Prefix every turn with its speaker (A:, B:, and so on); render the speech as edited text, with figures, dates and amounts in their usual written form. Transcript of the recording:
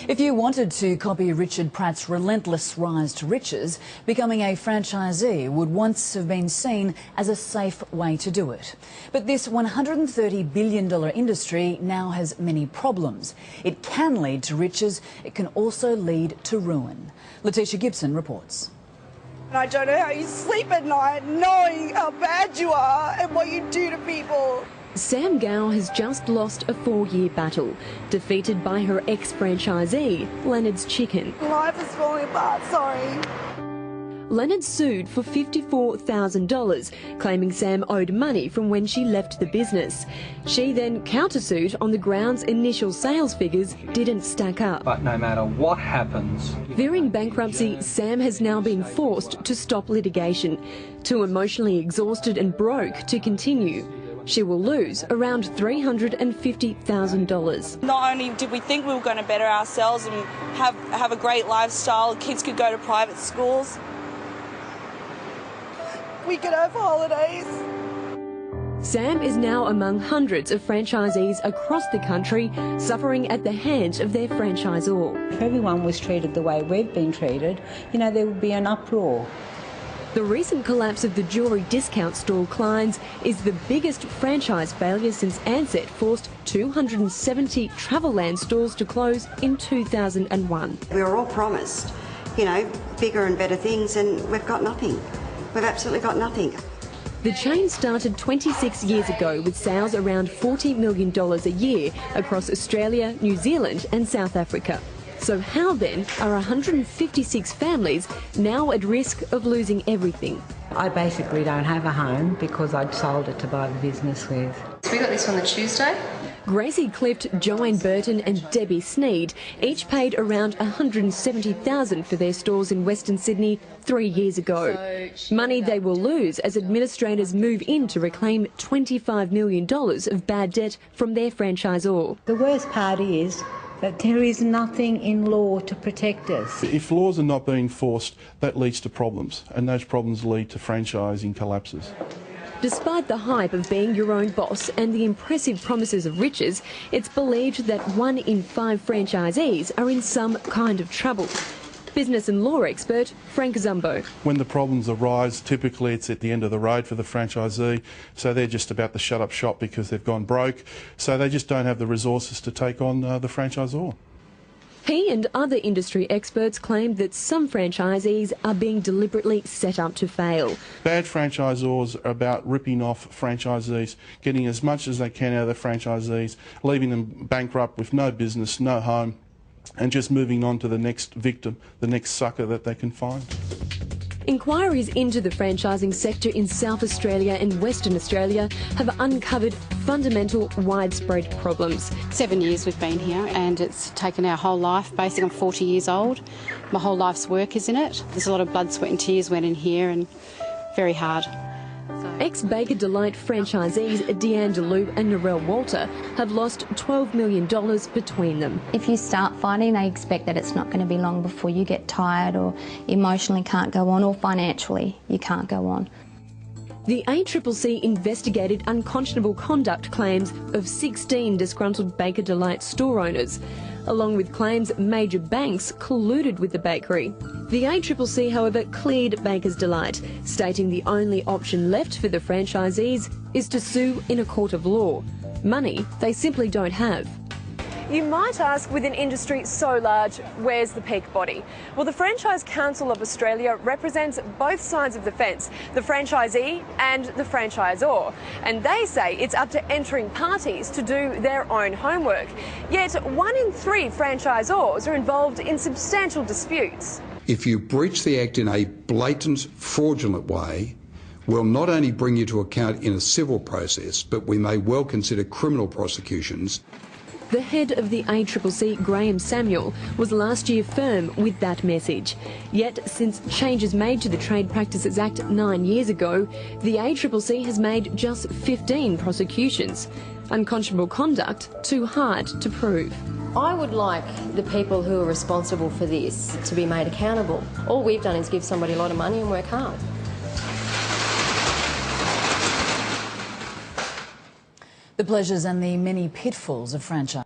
A: If you wanted to copy Richard Pratt's relentless rise to riches, becoming a franchisee would once have been seen as a safe way to do it. But this $130 billion industry now has many problems. It can lead to riches. It can also lead to ruin. Laticia Gibson reports.
B: I don't know how you sleep at night knowing how bad you are and what you do to people.
C: Sam Gow has just lost a 4-year battle, defeated by her ex-franchisee, Leonard's Chicken.
B: Life is falling apart, sorry.
C: Leonard sued for $54,000, claiming Sam owed money from when she left the business. She then countersued on the grounds initial sales figures didn't stack up.
D: But no matter what happens...
C: Fearing bankruptcy, Sam has now been forced to stop litigation, too emotionally exhausted and broke to continue. She will lose around $350,000.
B: Not only did we think we were going to better ourselves and have a great lifestyle, kids could go to private schools, we could have holidays.
C: Sam is now among hundreds of franchisees across the country suffering at the hands of their franchisor.
E: If everyone was treated the way we've been treated, there would be an uproar.
C: The recent collapse of the jewellery discount store Klein's is the biggest franchise failure since Ansett forced 270 Travelland stores to close in 2001.
F: We were all promised, bigger and better things, and we've got nothing. We've absolutely got nothing.
C: The chain started 26 years ago with sales around $40 million a year across Australia, New Zealand and South Africa. So how then are 156 families now at risk of losing everything?
E: I basically don't have a home because I'd sold it to buy the business with.
G: So we got this on the Tuesday.
C: Gracie Clift, Joanne Burton and Debbie Sneed each paid around $170,000 for their stores in Western Sydney 3 years ago. Money they will lose as administrators move in to reclaim $25 million of bad debt from their franchisor.
E: The worst part is that there is nothing in law to protect us.
H: If laws are not being enforced, that leads to problems, and those problems lead to franchising collapses.
C: Despite the hype of being your own boss and the impressive promises of riches, it's believed that 1 in 5 franchisees are in some kind of trouble. Business and law expert Frank Zumbo.
H: When the problems arise, typically it's at the end of the road for the franchisee, so they're just about to shut up shop because they've gone broke, so they just don't have the resources to take on the franchisor.
C: He and other industry experts claim that some franchisees are being deliberately set up to fail.
H: Bad franchisors are about ripping off franchisees, getting as much as they can out of the franchisees, leaving them bankrupt with no business, no home, and just moving on to the next victim, the next sucker that they can find.
C: Inquiries into the franchising sector in South Australia and Western Australia have uncovered fundamental, widespread problems.
G: 7 years we've been here and it's taken our whole life. Basically, I'm 40 years old. My whole life's work is in it. There's a lot of blood, sweat and tears went in here and very hard.
C: Ex-Baker Delight franchisees Deanne DeLue and Narelle Walter have lost $12 million between them.
I: If you start fighting, they expect that it's not going to be long before you get tired or emotionally can't go on, or financially you can't go on.
C: The ACCC investigated unconscionable conduct claims of 16 disgruntled Baker Delight store owners, along with claims major banks colluded with the bakery. The ACCC, however, cleared Baker's Delight, stating the only option left for the franchisees is to sue in a court of law. Money they simply don't have.
J: You might ask, with an industry so large, where's the peak body? Well, the Franchise Council of Australia represents both sides of the fence, the franchisee and the franchisor. And they say it's up to entering parties to do their own homework. Yet 1 in 3 franchisors are involved in substantial disputes.
K: If you breach the Act in a blatant, fraudulent way, we'll not only bring you to account in a civil process, but we may well consider criminal prosecutions.
C: The head of the ACCC, Graham Samuel, was last year firm with that message. Yet, since changes made to the Trade Practices Act 9 years ago, the ACCC has made just 15 prosecutions. Unconscionable conduct too hard to prove.
L: I would like the people who are responsible for this to be made accountable. All we've done is give somebody a lot of money and work hard.
A: The pleasures and the many pitfalls of franchise.